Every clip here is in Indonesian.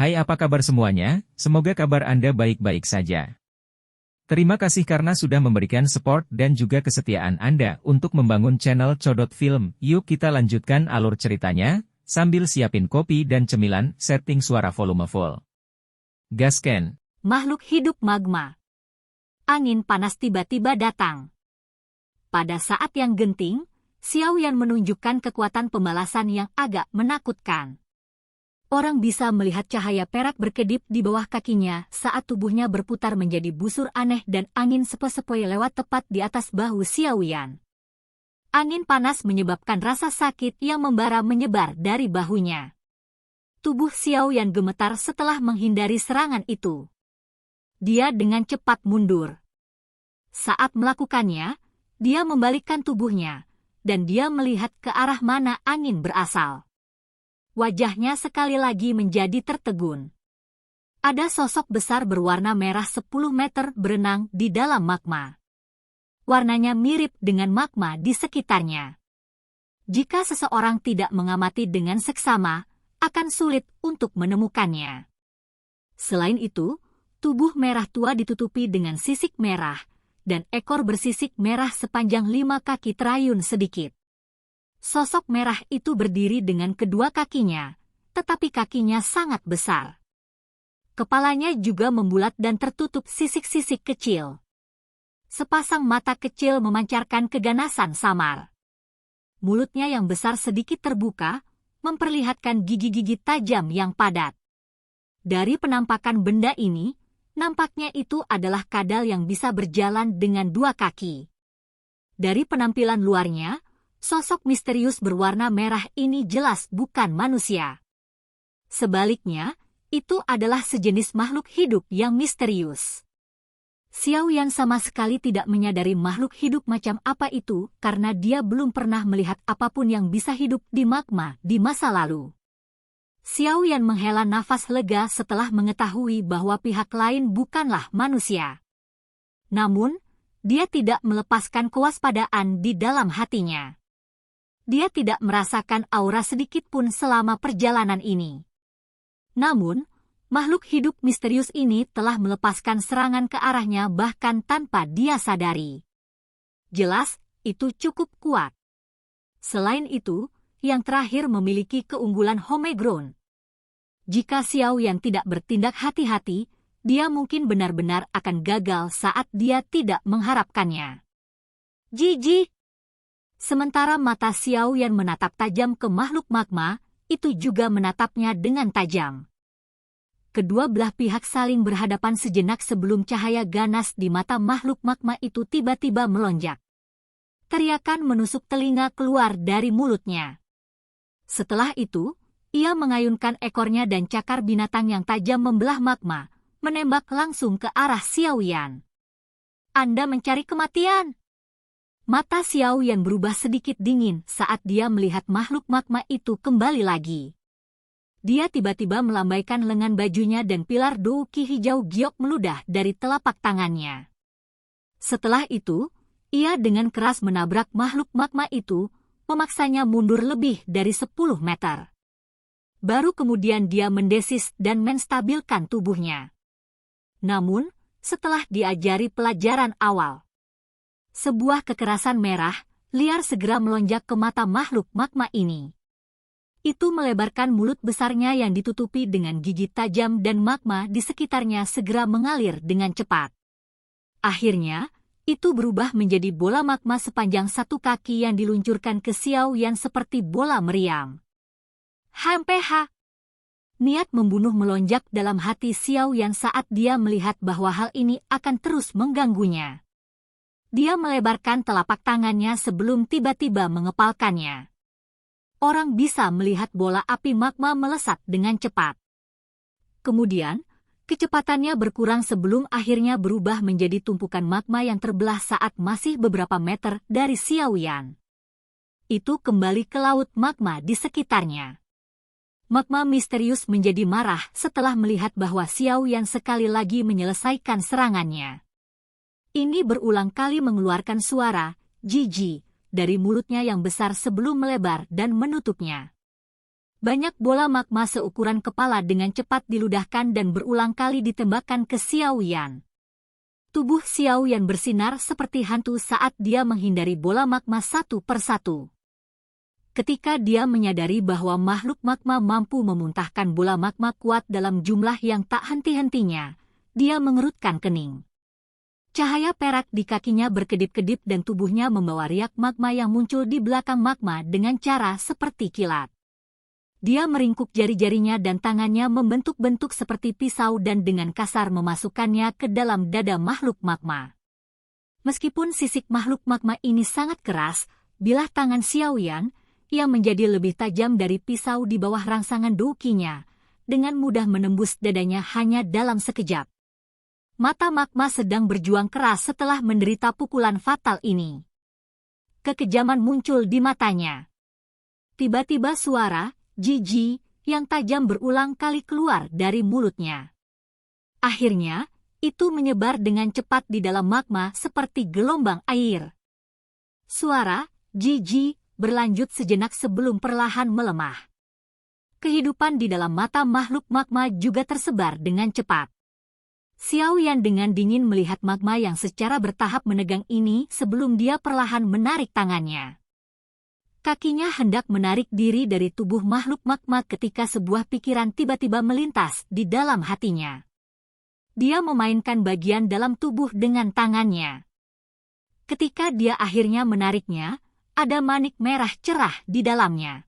Hai, apa kabar semuanya? Semoga kabar Anda baik-baik saja. Terima kasih karena sudah memberikan support dan juga kesetiaan Anda untuk membangun channel Codot Film. Yuk kita lanjutkan alur ceritanya, sambil siapin kopi dan cemilan, setting suara volume full. Gasken. Makhluk hidup magma. Angin panas tiba-tiba datang. Pada saat yang genting, Xiao Yan menunjukkan kekuatan pembalasan yang agak menakutkan. Orang bisa melihat cahaya perak berkedip di bawah kakinya saat tubuhnya berputar menjadi busur aneh dan angin sepoi-sepoi lewat tepat di atas bahu Xiao Yan. Angin panas menyebabkan rasa sakit yang membara menyebar dari bahunya. Tubuh Xiao Yan gemetar setelah menghindari serangan itu. Dia dengan cepat mundur. Saat melakukannya, dia membalikkan tubuhnya, dan dia melihat ke arah mana angin berasal. Wajahnya sekali lagi menjadi tertegun. Ada sosok besar berwarna merah 10 meter berenang di dalam magma. Warnanya mirip dengan magma di sekitarnya. Jika seseorang tidak mengamati dengan seksama, akan sulit untuk menemukannya. Selain itu, tubuh merah tua ditutupi dengan sisik merah, dan ekor bersisik merah sepanjang 5 kaki terayun sedikit. Sosok merah itu berdiri dengan kedua kakinya, tetapi kakinya sangat besar. Kepalanya juga membulat dan tertutup sisik-sisik kecil. Sepasang mata kecil memancarkan keganasan samar. Mulutnya yang besar sedikit terbuka, memperlihatkan gigi-gigi tajam yang padat. Dari penampakan benda ini, nampaknya itu adalah kadal yang bisa berjalan dengan 2 kaki. Dari penampilan luarnya, sosok misterius berwarna merah ini jelas bukan manusia. Sebaliknya, itu adalah sejenis makhluk hidup yang misterius. Xiao Yan sama sekali tidak menyadari makhluk hidup macam apa itu karena dia belum pernah melihat apapun yang bisa hidup di magma di masa lalu. Xiao Yan menghela nafas lega setelah mengetahui bahwa pihak lain bukanlah manusia. Namun, dia tidak melepaskan kewaspadaan di dalam hatinya. Dia tidak merasakan aura sedikit pun selama perjalanan ini. Namun, makhluk hidup misterius ini telah melepaskan serangan ke arahnya bahkan tanpa dia sadari. Jelas, itu cukup kuat. Selain itu, yang terakhir memiliki keunggulan homegrown. Jika Xiao Yan tidak bertindak hati-hati, dia mungkin benar-benar akan gagal saat dia tidak mengharapkannya. Jijik! Sementara mata Xiao Yan menatap tajam ke makhluk magma, itu juga menatapnya dengan tajam. Kedua belah pihak saling berhadapan sejenak sebelum cahaya ganas di mata makhluk magma itu tiba-tiba melonjak. Teriakan menusuk telinga keluar dari mulutnya. Setelah itu, ia mengayunkan ekornya dan cakar binatang yang tajam membelah magma, menembak langsung ke arah Xiao Yan. Anda mencari kematian! Mata Xiao Yan berubah sedikit dingin saat dia melihat makhluk magma itu kembali lagi. Dia tiba-tiba melambaikan lengan bajunya dan pilar douki hijau giok meludah dari telapak tangannya. Setelah itu, ia dengan keras menabrak makhluk magma itu, memaksanya mundur lebih dari 10 meter. Baru kemudian dia mendesis dan menstabilkan tubuhnya. Namun, setelah diajari pelajaran awal, sebuah kekerasan merah, liar segera melonjak ke mata makhluk magma ini. Itu melebarkan mulut besarnya yang ditutupi dengan gigi tajam dan magma di sekitarnya segera mengalir dengan cepat. Akhirnya, itu berubah menjadi bola magma sepanjang 1 kaki yang diluncurkan ke Xiao Yan seperti bola meriam. HMPH! Niat membunuh melonjak dalam hati Xiao Yan saat dia melihat bahwa hal ini akan terus mengganggunya. Dia melebarkan telapak tangannya sebelum tiba-tiba mengepalkannya. Orang bisa melihat bola api magma melesat dengan cepat. Kemudian, kecepatannya berkurang sebelum akhirnya berubah menjadi tumpukan magma yang terbelah saat masih beberapa meter dari Xiao Yan. Itu kembali ke laut magma di sekitarnya. Magma misterius menjadi marah setelah melihat bahwa Xiao Yan sekali lagi menyelesaikan serangannya. Ini berulang kali mengeluarkan suara, jijik, dari mulutnya yang besar sebelum melebar dan menutupnya. Banyak bola magma seukuran kepala dengan cepat diludahkan dan berulang kali ditembakkan ke Xiao Yan. Tubuh Xiao Yan bersinar seperti hantu saat dia menghindari bola magma satu persatu. Ketika dia menyadari bahwa makhluk magma mampu memuntahkan bola magma kuat dalam jumlah yang tak henti-hentinya, dia mengerutkan kening. Cahaya perak di kakinya berkedip-kedip dan tubuhnya membawa riak magma yang muncul di belakang magma dengan cara seperti kilat. Dia meringkuk jari-jarinya dan tangannya membentuk-bentuk seperti pisau dan dengan kasar memasukkannya ke dalam dada makhluk magma. Meskipun sisik makhluk magma ini sangat keras, bilah tangan Xiao Yan, ia menjadi lebih tajam dari pisau di bawah rangsangan doukinya, dengan mudah menembus dadanya hanya dalam sekejap. Mata magma sedang berjuang keras setelah menderita pukulan fatal ini. Kekejaman muncul di matanya. Tiba-tiba suara jijik yang tajam berulang kali keluar dari mulutnya. Akhirnya, itu menyebar dengan cepat di dalam magma seperti gelombang air. Suara jijik berlanjut sejenak sebelum perlahan melemah. Kehidupan di dalam mata makhluk magma juga tersebar dengan cepat. Xiao Yan dengan dingin melihat magma yang secara bertahap menegang ini sebelum dia perlahan menarik tangannya. Kakinya hendak menarik diri dari tubuh makhluk magma ketika sebuah pikiran tiba-tiba melintas di dalam hatinya. Dia memainkan bagian dalam tubuh dengan tangannya. Ketika dia akhirnya menariknya, ada manik merah cerah di dalamnya.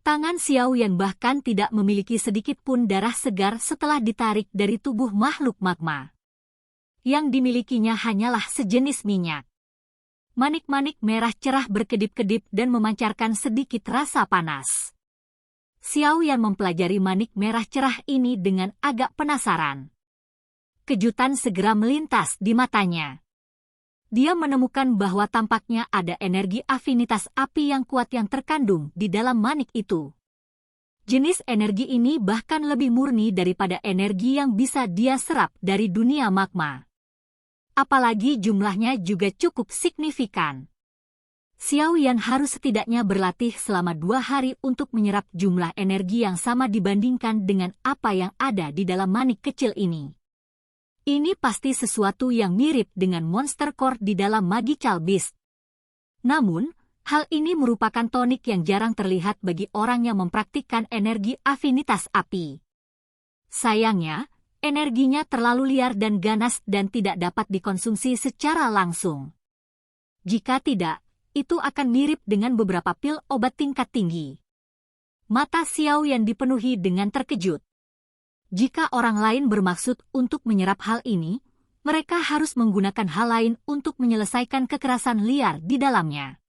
Tangan Xiao Yan bahkan tidak memiliki sedikit pun darah segar setelah ditarik dari tubuh makhluk magma. Yang dimilikinya hanyalah sejenis minyak. Manik-manik merah cerah berkedip-kedip dan memancarkan sedikit rasa panas. Xiao Yan mempelajari manik merah cerah ini dengan agak penasaran. Kejutan segera melintas di matanya. Dia menemukan bahwa tampaknya ada energi afinitas api yang kuat yang terkandung di dalam manik itu. Jenis energi ini bahkan lebih murni daripada energi yang bisa dia serap dari dunia magma. Apalagi jumlahnya juga cukup signifikan. Xiao Yan harus setidaknya berlatih selama 2 hari untuk menyerap jumlah energi yang sama dibandingkan dengan apa yang ada di dalam manik kecil ini. Ini pasti sesuatu yang mirip dengan Monster Core di dalam Magical Beast. Namun, hal ini merupakan tonik yang jarang terlihat bagi orang yang mempraktikkan energi afinitas api. Sayangnya, energinya terlalu liar dan ganas dan tidak dapat dikonsumsi secara langsung. Jika tidak, itu akan mirip dengan beberapa pil obat tingkat tinggi. Mata Xiao Yan dipenuhi dengan terkejut. Jika orang lain bermaksud untuk menyerap hal ini, mereka harus menggunakan hal lain untuk menyelesaikan kekerasan liar di dalamnya.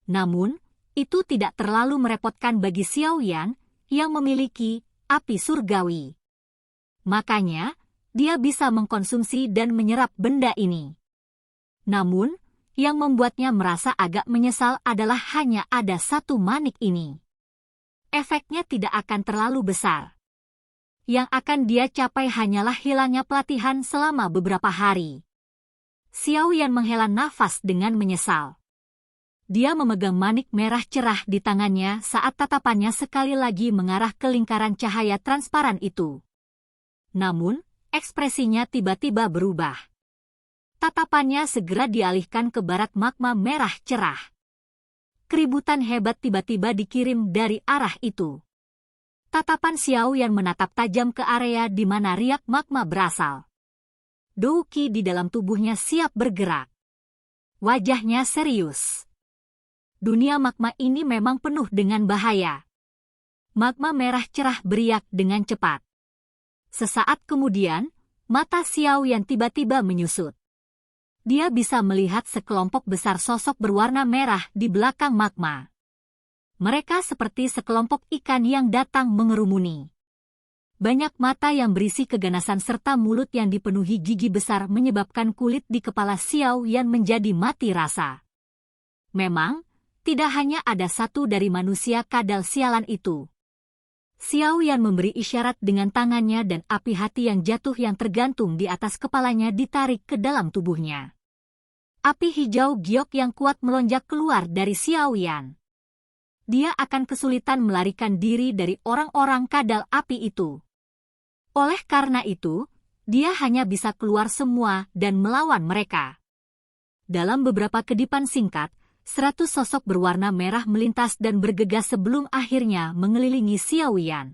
Namun, itu tidak terlalu merepotkan bagi Xiao Yan yang memiliki api surgawi. Makanya, dia bisa mengkonsumsi dan menyerap benda ini. Namun, yang membuatnya merasa agak menyesal adalah hanya ada satu manik ini. Efeknya tidak akan terlalu besar. Yang akan dia capai hanyalah hilangnya pelatihan selama beberapa hari. Xiao Yan menghela nafas dengan menyesal. Dia memegang manik merah cerah di tangannya saat tatapannya sekali lagi mengarah ke lingkaran cahaya transparan itu. Namun, ekspresinya tiba-tiba berubah. Tatapannya segera dialihkan ke barat magma merah cerah. Keributan hebat tiba-tiba dikirim dari arah itu. Tatapan Xiao Yan menatap tajam ke area di mana riak magma berasal. Douki di dalam tubuhnya siap bergerak. Wajahnya serius. Dunia magma ini memang penuh dengan bahaya. Magma merah cerah beriak dengan cepat. Sesaat kemudian, mata Xiao Yan tiba-tiba menyusut. Dia bisa melihat sekelompok besar sosok berwarna merah di belakang magma. Mereka seperti sekelompok ikan yang datang mengerumuni. Banyak mata yang berisi keganasan serta mulut yang dipenuhi gigi besar menyebabkan kulit di kepala Xiao Yan menjadi mati rasa. Memang, tidak hanya ada satu dari manusia kadal sialan itu. Xiao Yan memberi isyarat dengan tangannya dan api hati yang jatuh yang tergantung di atas kepalanya ditarik ke dalam tubuhnya. Api hijau giok yang kuat melonjak keluar dari Xiao Yan. dia akan kesulitan melarikan diri dari orang-orang kadal api itu. Oleh karena itu, dia hanya bisa keluar semua dan melawan mereka. Dalam beberapa kedipan singkat, 100 sosok berwarna merah melintas dan bergegas sebelum akhirnya mengelilingi Xiaoyan.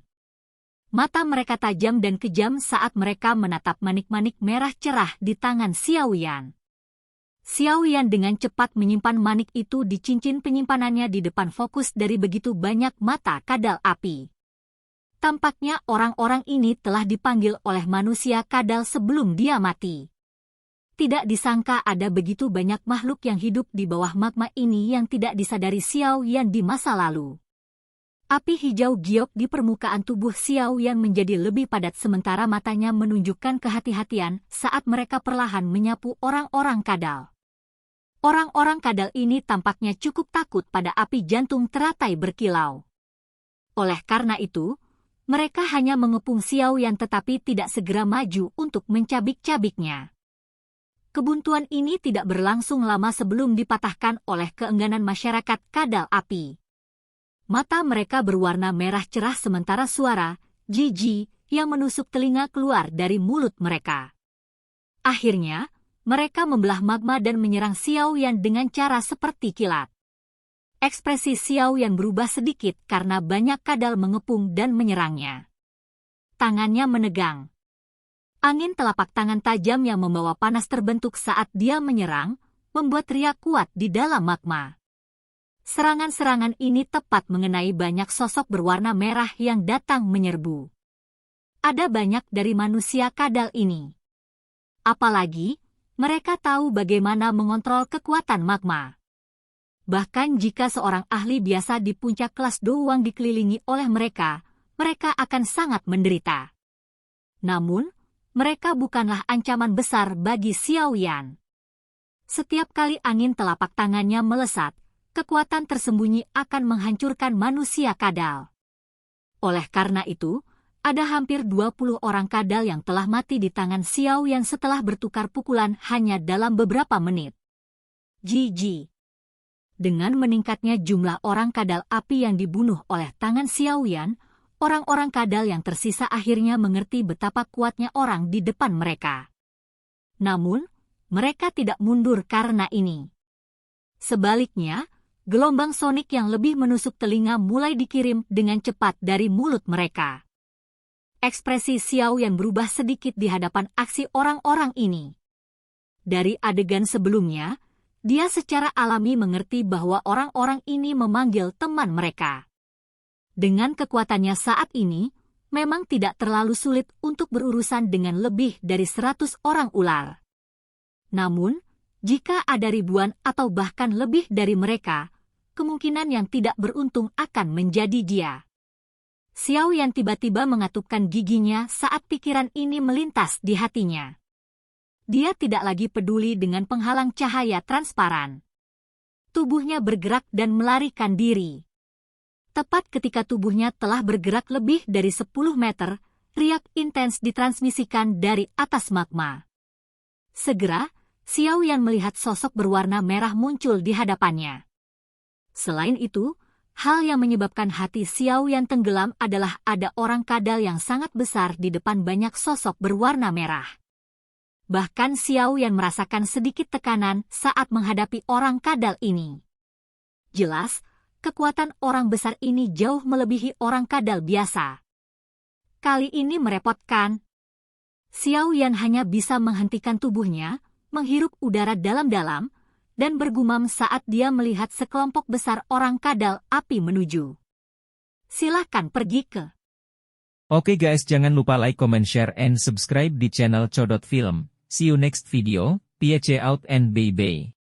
Mata mereka tajam dan kejam saat mereka menatap manik-manik merah cerah di tangan Xiaoyan. Xiaoyan dengan cepat menyimpan manik itu di cincin penyimpanannya di depan fokus dari begitu banyak mata kadal api. Tampaknya orang-orang ini telah dipanggil oleh manusia kadal sebelum dia mati. Tidak disangka ada begitu banyak makhluk yang hidup di bawah magma ini yang tidak disadari Xiaoyan di masa lalu. Api hijau giok di permukaan tubuh Xiaoyan menjadi lebih padat sementara matanya menunjukkan kehati-hatian saat mereka perlahan menyapu orang-orang kadal. Orang-orang kadal ini tampaknya cukup takut pada api jantung teratai berkilau. Oleh karena itu, mereka hanya mengepung Xiaoyan tetapi tidak segera maju untuk mencabik-cabiknya. Kebuntuan ini tidak berlangsung lama sebelum dipatahkan oleh keengganan masyarakat kadal api. Mata mereka berwarna merah cerah sementara suara jijik yang menusuk telinga keluar dari mulut mereka. Akhirnya, mereka membelah magma dan menyerang Xiaoyan dengan cara seperti kilat. Ekspresi Xiaoyan berubah sedikit karena banyak kadal mengepung dan menyerangnya. Tangannya menegang. Angin telapak tangan tajam yang membawa panas terbentuk saat dia menyerang, membuat riak kuat di dalam magma. Serangan-serangan ini tepat mengenai banyak sosok berwarna merah yang datang menyerbu. Ada banyak dari manusia kadal ini. Apalagi, mereka tahu bagaimana mengontrol kekuatan magma. Bahkan jika seorang ahli biasa di puncak kelas doang dikelilingi oleh mereka, mereka akan sangat menderita. Namun, mereka bukanlah ancaman besar bagi Xiaoyan. Setiap kali angin telapak tangannya melesat, kekuatan tersembunyi akan menghancurkan manusia kadal. Oleh karena itu, ada hampir 20 orang kadal yang telah mati di tangan Xiaoyan setelah bertukar pukulan hanya dalam beberapa menit. GG. Dengan meningkatnya jumlah orang kadal api yang dibunuh oleh tangan Xiaoyan, orang-orang kadal yang tersisa akhirnya mengerti betapa kuatnya orang di depan mereka. Namun, mereka tidak mundur karena ini. Sebaliknya, gelombang sonik yang lebih menusuk telinga mulai dikirim dengan cepat dari mulut mereka. Ekspresi Xiaoyan berubah sedikit di hadapan aksi orang-orang ini. Dari adegan sebelumnya, dia secara alami mengerti bahwa orang-orang ini memanggil teman mereka. Dengan kekuatannya saat ini, memang tidak terlalu sulit untuk berurusan dengan lebih dari 100 orang ular. Namun, jika ada ribuan atau bahkan lebih dari mereka, kemungkinan yang tidak beruntung akan menjadi dia. Xiaoyan tiba-tiba mengatupkan giginya saat pikiran ini melintas di hatinya. Dia tidak lagi peduli dengan penghalang cahaya transparan. Tubuhnya bergerak dan melarikan diri. Tepat ketika tubuhnya telah bergerak lebih dari 10 meter, riak intens ditransmisikan dari atas magma. Segera, Xiaoyan melihat sosok berwarna merah muncul di hadapannya. Selain itu, hal yang menyebabkan hati Xiaoyan tenggelam adalah ada orang kadal yang sangat besar di depan banyak sosok berwarna merah. Bahkan Xiaoyan merasakan sedikit tekanan saat menghadapi orang kadal ini. Jelas, kekuatan orang besar ini jauh melebihi orang kadal biasa. Kali ini merepotkan. Xiaoyan hanya bisa menghentikan tubuhnya, menghirup udara dalam-dalam, dan bergumam saat dia melihat sekelompok besar orang kadal api menuju. Silahkan pergi ke. Oke guys, jangan lupa like, comment, share, and subscribe di channel Codot Film. See you next video, peace out and bye-bye.